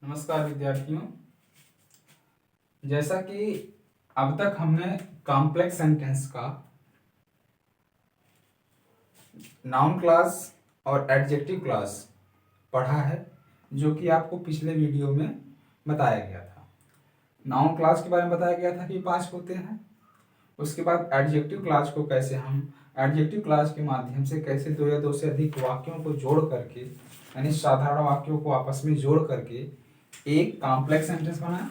नमस्कार विद्यार्थियों। जैसा कि अब तक हमने कॉम्प्लेक्स सेंटेंस का नाउन क्लास और एडजेक्टिव क्लास पढ़ा है, जो कि आपको पिछले वीडियो में बताया गया था। नाउन क्लास के बारे में बताया गया था कि 5 होते हैं। उसके बाद एडजेक्टिव क्लास को कैसे हम एडजेक्टिव क्लास के माध्यम से कैसे दो या दो से अधिक वाक्यों को जोड़ करके, यानी साधारण वाक्यों को आपस में जोड़ करके एक कॉम्प्लेक्स सेंटेंस बनाया,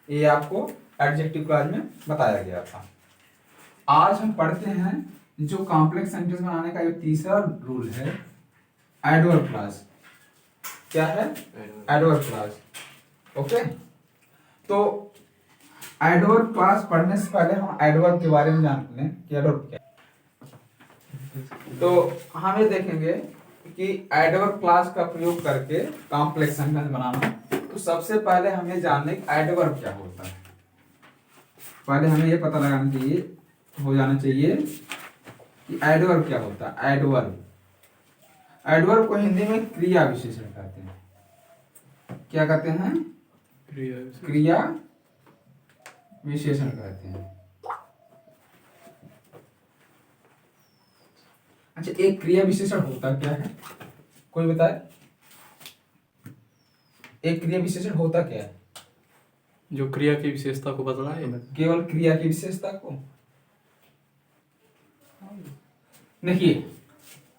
ये आपको एडजेक्टिव क्लास में बताया गया था। आज हम पढ़ते हैं जो कॉम्प्लेक्स सेंटेंस बनाने का जो तीसरा रूल है, एडवर्ब क्लास। क्या है? Adverb class. ओके, तो एडवर्ब क्लास पढ़ने से पहले हम एडवर्ब के बारे में जान लें कि एडवर्ब क्या है। तो हम ये देखेंगे कि एडवर्ब क्लास का प्रयोग करके कॉम्प्लेक्स सेंटेंस बनाना। तो सबसे पहले हमें जानने कि एडवर्ब क्या होता है। पहले हमें ये पता लगाना चाहिए, हो जाना चाहिए कि एडवर्ब क्या होता है। एडवर्ब को हिंदी में क्रिया विशेषण कहते हैं। क्या कहते हैं? क्रिया विशेषण कहते हैं। अच्छा, एक क्रिया विशेषण होता क्या है, कोई बताए? एक क्रिया विशेषण होता क्या है? जो क्रिया की विशेषता को बतलाए। केवल क्रिया की विशेषता को। देखिए,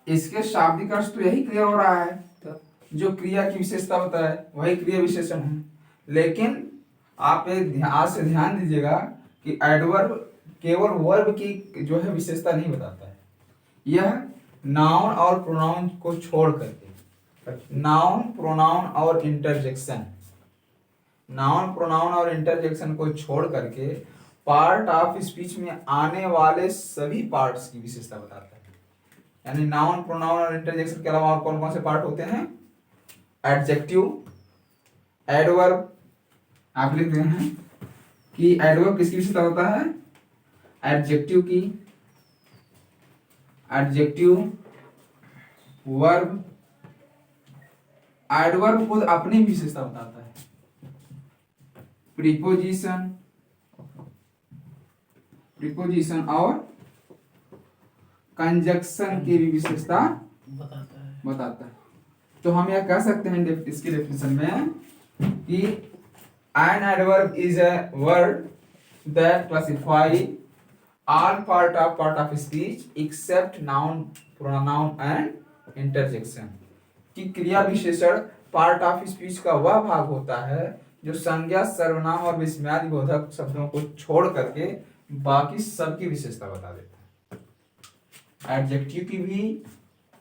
इसके शाब्दिक अर्थ तो यही क्लियर हो रहा है, जो क्रिया की विशेषता होता है वही क्रिया विशेषण है। लेकिन आप आज से ध्यान दीजिएगा कि एडवर्ब केवल वर्ब की जो है विशेषता नहीं बताता है। यह नाउन और प्रोनाउन को छोड़ करके, नाउन प्रोनाउन और इंटरजेक्शन, नाउन प्रोनाउन और इंटरजेक्शन को छोड़ करके पार्ट ऑफ स्पीच में आने वाले सभी पार्ट्स की विशेषता बताता है। यानी नाउन प्रोनाउन और इंटरजेक्शन के अलावा और कौन कौन से पार्ट होते हैं? Adjective, adverb. आप लिख रहे हैं कि एडवर्ब किसकी विशेषता होता है? एडजेक्टिव की, एडजेक्टिव, वर्ब। एडवर्ब खुद अपनी विशेषता बताता है। प्रीपोजिशन, प्रीपोजिशन और कंजक्शन की भी विशेषता बताता है। तो हम यह कह सकते हैं इसकी डेफिनेशन में कि an adverb is a word that classify all part of speech except noun, pronoun and interjection। कि क्रिया विशेषण पार्ट ऑफ स्पीच का वह भाग होता है जो संज्ञा, सर्वनाम और विस्मयादि बोधक शब्दों को छोड़ करके बाकी सबकी विशेषता बता देता है। एडजेक्टिव की भी,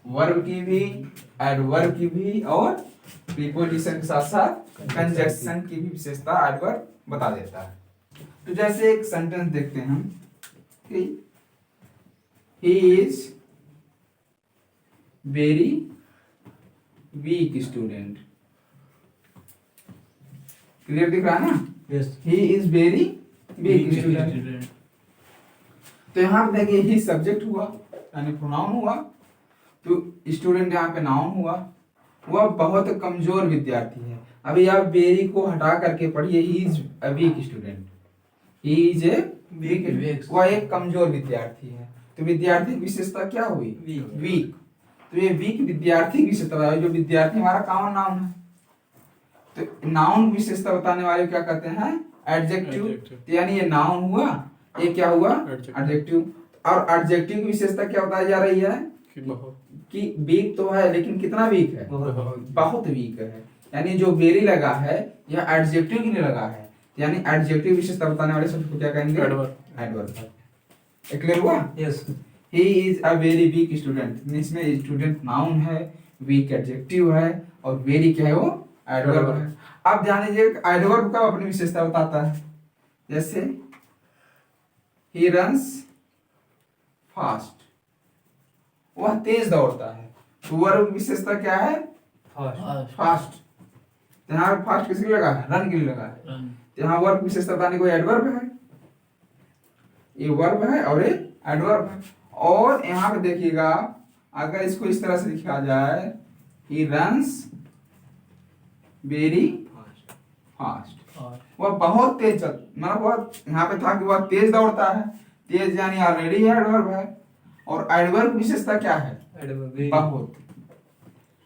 वर्ब की भी, एडवर्ब की भी और प्रीपोजिशन के साथ साथ कंजक्शन की भी विशेषता एडवर्ब बता देता है। तो जैसे एक सेंटेंस देखते हैं हम कि he is very weak student। Clear दिख रहा है ना? Yes. he is very weak student। तो यहाँ पे देखिए ही सब्जेक्ट हुआ यानी प्रोनाउन हुआ, तो स्टूडेंट यहाँ पे नाउन हुआ। वह बहुत कमजोर विद्यार्थी है। अभी आप वेरी को हटा करके पढ़िए, he is a weak student. He is a weak, वह एक कमजोर विद्यार्थी है। तो विद्यार्थी की विशेषता क्या हुई? वीक। तो ये वीक विद्यार्थी की विशेषता, जो विद्यार्थी हमारा कॉमन नाउन है। तो नाउन की विशेषता बताने वाले क्या कहते हैं? एडजेक्टिव। तो यानी ये नाउन हुआ, ये क्या हुआ? एडजेक्टिव। और एडजेक्टिव की विशेषता क्या बताई जा रही है? कि वीक तो है, लेकिन कितना वीक है? बहुत वीक है। यानी जो वेरी लगा है यह एडजेक्टिव के लिए लगा है, यानी एडजेक्टिव विशेषता बताने वाले शब्द को क्या कहेंगे? एडवर्ब। क्लियर हुआ? Yes. He is a very weak student, इसमें स्टूडेंट नाउन है, वीक एडजेक्टिव है और वेरी क्या है? वो एडवर्ब है। अब ध्यान दीजिए एडवर्ब का अपनी विशेषता बताता है। जैसे ही रन्स फास्ट, वह तेज दौड़ता है। तो वर्ब विशेषता क्या है? फास्ट। यहाँ फास्ट किसके लिए लगा है? रन के लिए लगा है। यहाँ वर्ब विशेषता बताने को एडवर्ब है, ये वर्ब है और ये एडवर्ब है। और यहाँ पे देखिएगा, अगर इसको इस तरह से लिखा जाए, ही रन्स वेरी फास्ट। और वह बहुत तेज चल, मतलब बहुत यहाँ पे था कि वह तेज दौड़ता है। तेज यानी ऑलरेडी एडवर्ब है। और एडवर्ब विशेषता क्या है? एडवर्ब बहुत।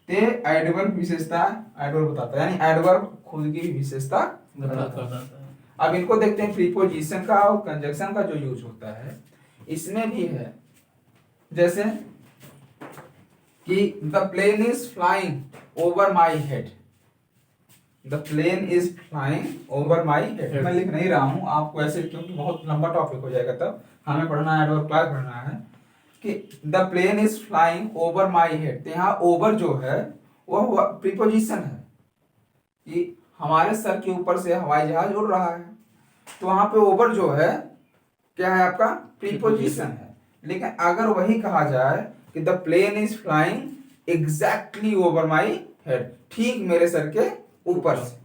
ते एडवर्ब विशेषता एडवर्ब बताता है, यानी एडवर्ब खुद की विशेषता बताता है। अब इनको देखते हैं, प्रीपोजिशन का और कंजक्शन का जो यूज होता है इसमें भी है। जैसे कि the plane is flying over my head. The plane is flying over my head. मैं लिख नहीं रहा हूं आपको ऐसे, क्योंकि बहुत लंबा टॉपिक हो जाएगा, तब हमें पढ़ना है एडवर्ब क्लास पढ़ना है कि the plane is flying over my head. तो यहाँ ओवर जो है वह प्रीपोजिशन है कि हमारे सर के ऊपर से हवाई जहाज उड़ रहा है। तो वहां पे ओवर जो है क्या है? आपका प्रीपोजिशन है। लेकिन अगर वही कहा जाए कि the plane is flying exactly over my head, ठीक मेरे सर के ऊपर से,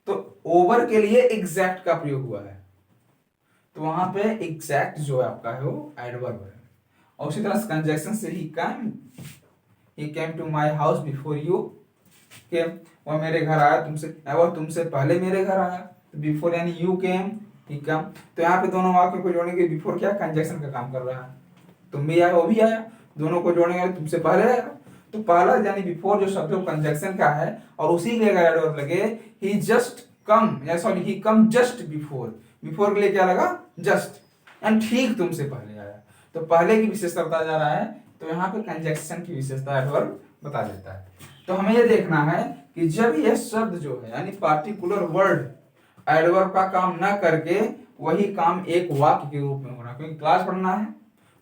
तो ओवर के लिए एग्जैक्ट का प्रयोग हुआ है। तो वहां पे एग्जैक्ट जो है आपका है वो एडवर्ब है। और उसी तरह कंजक्शन से he came to my house before you came. वह मेरे घर आया तुमसे, वह तुमसे पहले मेरे घर आया। बिफोर यानी यू केम, ही कम। तो यहाँ पे दोनों वाक्य को जोड़ने के बिफोर क्या कंजक्शन का काम कर रहा है। तुम भी आए वो भी आया, दोनों को जोड़ने के तुमसे पहले आया। तो पहला यानी बिफोर जो शब्द कंजक्शन का है, और उसी के लिए अगर एडवर्ब लगे ही जस्ट कम, या सॉरी ही कम जस्ट बिफोर, बिफोर के लिए क्या लगा? जस्ट, एंड ठीक तुमसे पहले आया। तो पहले की विशेषता बताया जा रहा है, तो यहाँ पे कंजक्शन की विशेषता एडवर्ब बता देता है। तो हमें यह देखना है कि जब यह शब्द जो है यानी पार्टिकुलर वर्ड एडवर्ब का काम न करके वही काम एक वाक्य के रूप में होना, क्योंकि क्लास पढ़ना है।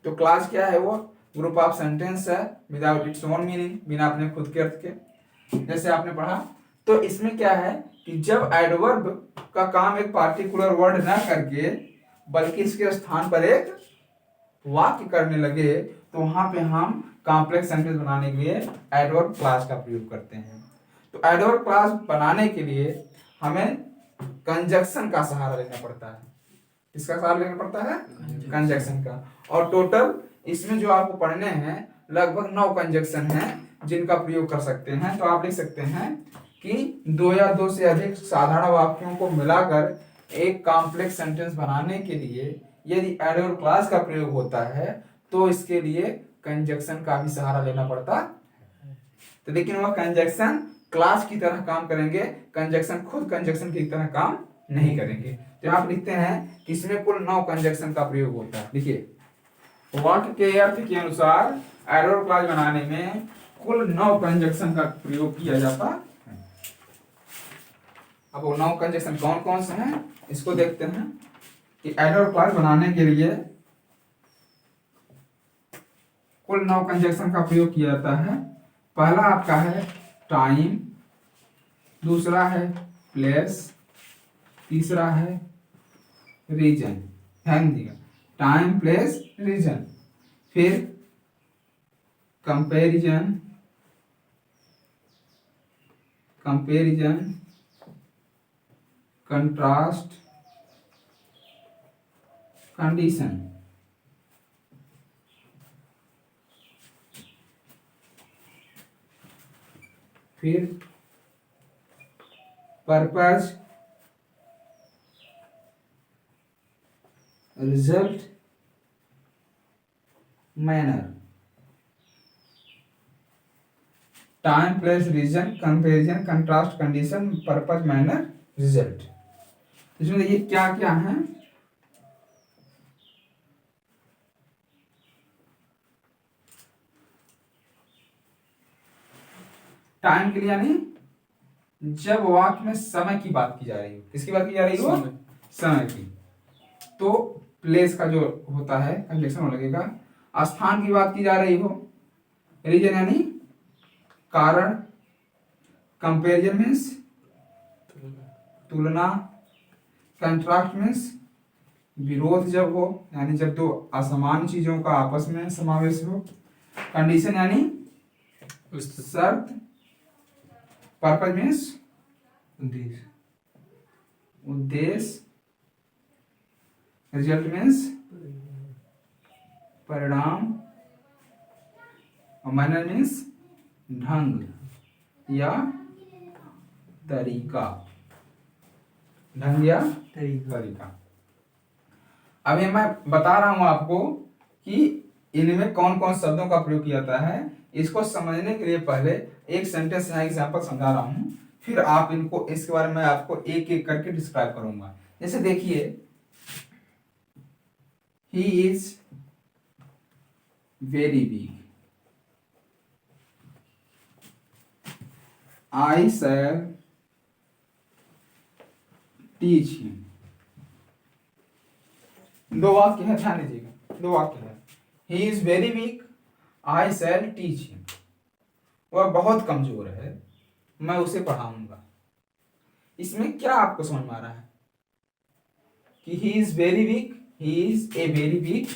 तो क्लास क्या है? वो ग्रुप ऑफ सेंटेंस है विदाउट इट्स ओन मीनिंग, बिना अपने खुद के अर्थ के, जैसे आपने पढ़ा। तो इसमें क्या है कि जब एडवर्ब का काम एक पार्टिकुलर वर्ड न करके बल्कि इसके स्थान पर एक वाक्य करने लगे, तो वहां पे हम कॉम्प्लेक्स सेंटेंस बनाने के लिए एडवर्ब क्लास का प्रयोग करते हैं। तो एडवर्ब क्लास बनाने के लिए हमें कंजक्शन का सहारा लेना पड़ता है। किसका सहारा लेना पड़ता है? कंजक्शन का। और टोटल इसमें जो आपको पढ़ने हैं लगभग 9 कंजक्शन हैं जिनका प्रयोग कर सकते हैं। तो आप लिख सकते हैं कि 2 या 2 से अधिक साधारण वाक्यों को मिलाकर एक कॉम्प्लेक्स सेंटेंस बनाने के लिए यदि एडवर्ब क्लास का प्रयोग होता है तो इसके लिए कंजक्शन का भी सहारा लेना पड़ता है। तो लेकिन वह कंजक्शन क्लास की तरह काम करेंगे, कंजक्शन खुद कंजक्शन की तरह काम नहीं करेंगे। तो आप लिखते हैं कि इसमें कुल 9 कंजक्शन का प्रयोग होता है। देखिए वाक्य के अर्थ के अनुसार एडवर्ब क्लास बनाने में कुल 9 कंजक्शन का प्रयोग किया जाता है। अब वो 9 कंजक्शन कौन कौन से हैं इसको देखते हैं कि एडवर्ब क्लास बनाने के लिए कुल 9 कंजक्शन का प्रयोग किया जाता है। पहला आपका है टाइम, दूसरा है प्लेस, तीसरा है रीजन। ध्यान दिया, टाइम प्लेस रीजन। फिर कंपैरिजन, कंपैरिजन, कंट्रास्ट, कंडीशन। फिर purpose, result, manner. Time plus reason, comparison, contrast, condition, purpose, manner, result. इसमें देखिए क्या क्या है। टाइम के लिए यानी जब वाक्य में समय की बात की जा रही हो, किसकी बात की जा रही हो? समय की। तो प्लेस का जो होता है कंजक्शन हो लगेगा। स्थान की बात की जा रही हो, रीजन यानी कारण, कंपेरिजन मीन्स तुलना, कंट्रास्ट मीन्स विरोध जब हो, यानी जब दो असमान चीजों का आपस में समावेश हो, कंडीशन यानी शर्त, पर्पज मीन्स उद्देश्य, रिजल्ट मीन्स परिणाम, और मैनर मीन्स ढंग या तरीका। ढंग या तरीका। अभी मैं बता रहा हूं आपको कि इनमें कौन कौन शब्दों का प्रयोग किया जाता है। इसको समझने के लिए पहले एक सेंटेंस या एग्जांपल समझा रहा हूं, फिर आप इनको इसके बारे में आपको एक एक करके डिस्क्राइब करूंगा। जैसे देखिए, he is very weak, I shall teach him. दो वाक्य है, ध्यान दीजिएगा, दो वाक्य है। He is very weak, I shall teach him. वह बहुत कमजोर है, मैं उसे पढ़ाऊंगा। इसमें क्या आपको समझ में आ रहा है कि ही is very week, he is a very weak,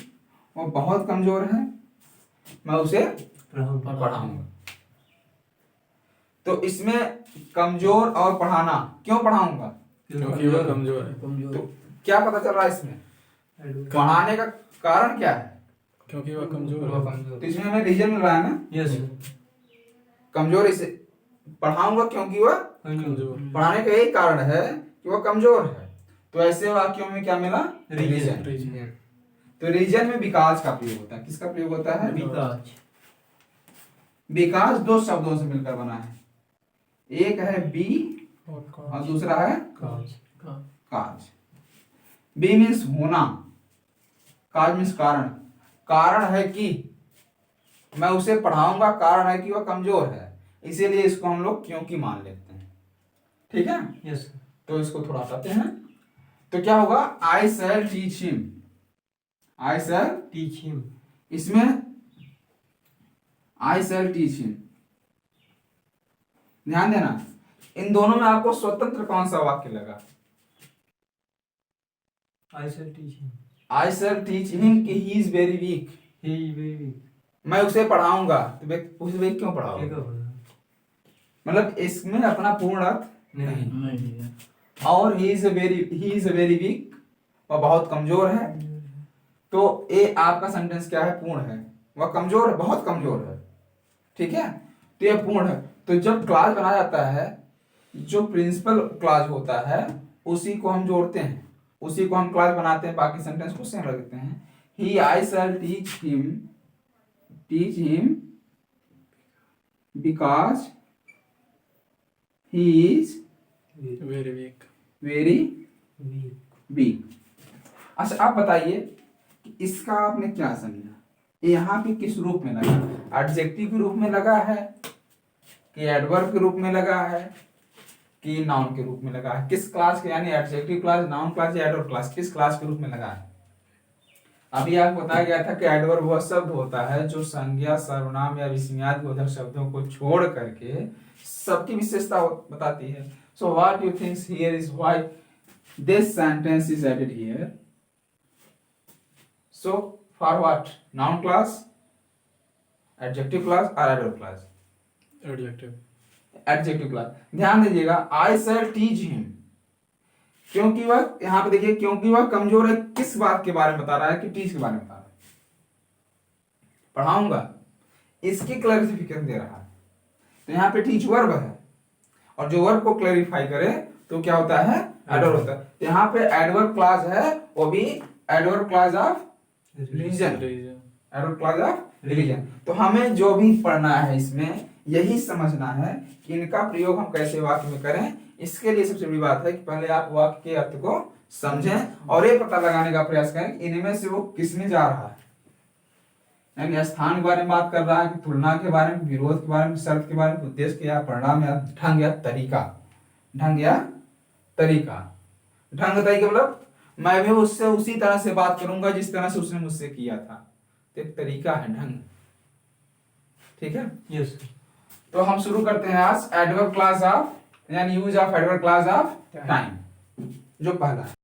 वह बहुत कमजोर है, मैं उसे पढ़ाऊंगा। तो इसमें कमजोर और पढ़ाना, क्यों पढ़ाऊंगा? क्योंकि वह कमजोर है। तो क्या पता चल रहा है इसमें? पढ़ाने का कारण क्या है? क्योंकि वह कमजोर है। तो इसमें हमें रीजन मिल रहा है ना, यस कमजोर। इसे पढ़ाऊंगा क्योंकि वह कमजोर। पढ़ाने का यही कारण है कि वह कमजोर है। तो ऐसे वाक्यों में क्या मिला? रीजन। रीजन। तो रीजन में बिकॉज का प्रयोग होता है। किसका प्रयोग होता है? बिकॉज। बिकॉज दो शब्दों से मिलकर बना है, एक है बी और दूसरा है काज। बी मीन्स होना, काज मीन्स कारण। कारण है कि मैं उसे पढ़ाऊंगा, कारण है कि वह कमजोर है, इसीलिए इसको हम लोग क्योंकि मान लेते हैं। ठीक है, यस तो इसको थोड़ा हटाते हैं। तो क्या होगा? आई शैल टीच हिम, आई शैल टीच हिम। इसमें आई शैल टीच हिम, ध्यान देना। इन दोनों में आपको स्वतंत्र कौन सा वाक्य लगा? आई शैल टीच हिम। आई शैल टीच हिम कि ही is very week, he is very week. मैं उसे पढ़ाऊंगा। तो व्यक्ति पूछ भाई क्यों पढ़ाऊंगा? मतलब इसमें अपना पूर्ण अर्थ नहीं। और ही इज वेरी वीक, वह बहुत कमजोर है। तो ये आपका सेंटेंस क्या है? पूर्ण है। वह कमजोर है, बहुत कमजोर है। ठीक है, तो ये पूर्ण है। तो जब क्लास बनाया जाता है, जो प्रिंसिपल क्लास होता है उसी को हम जोड़ते हैं, उसी को हम क्लास बनाते हैं, बाकी सेंटेंस को सेम रखते हैं। He I shall teach him because he is very weak. Very weak. अच्छा, आप बताइए कि इसका आपने क्या समझा? यहाँ पे किस रूप में लगा? एडजेक्टिव के रूप में लगा है कि एडवर्ब के रूप में लगा है कि नाउन के रूप में लगा है? किस क्लास के, यानी एडजेक्टिव क्लास, नाउन क्लास या एडवर्ब क्लास, किस क्लास के रूप में लगा है? अभी आपको बताया गया था कि एडवर्ब वह शब्द होता है जो संज्ञा, सर्वनाम या विस्मयादिबोधक शब्दों को छोड़ करके सबकी विशेषता बताती है। So what you thinks here is why this sentence is added here? So for what? Noun class, adjective class और एडवर्ब क्लास? Adjective class. ध्यान दीजिएगा, आई शैल टीच हिम, क्योंकि वह, यहां पे देखिए, क्योंकि वह कमजोर है। किस बात के बारे में बता रहा है? कि टीच के बारे में बता रहा है, पढ़ाऊंगा, इसकी क्लैरिफिकेशन दे रहा है। तो यहाँ पे टीच वर्ब है, और जो वर्ब को क्लैरिफाई करे तो क्या होता है? एडवर्ब होता है। तो यहाँ पे एडवर्ब क्लास है, वो भी adverb class of reason, adverb class of reason. तो हमें जो भी पढ़ना है इसमें यही समझना है कि इनका प्रयोग हम कैसे वाक्य में करें। इसके लिए सबसे बड़ी बात है कि पहले आप वाक्य के अर्थ को समझें और ये पता लगाने का प्रयास करें कि इनमें से वो किसमें जा रहा है। यानी स्थान के बारे में बात कर रहा है कि तुलना के बारे में, विरोध के बारे में, शर्त के बारे में, उद्देश्य या परिणाम या ढंग या तरीका। ढंग या तरीका, ढंग तरीका मतलब मैं भी उससे उसी तरह से बात करूंगा जिस तरह से उसने मुझसे किया था। तो एक तरीका है, ढंग। ठीक है, यस। तो हम शुरू करते हैं आज एडवर्ब क्लास ऑफ, यानी use of adverb class of time, जो पहला है।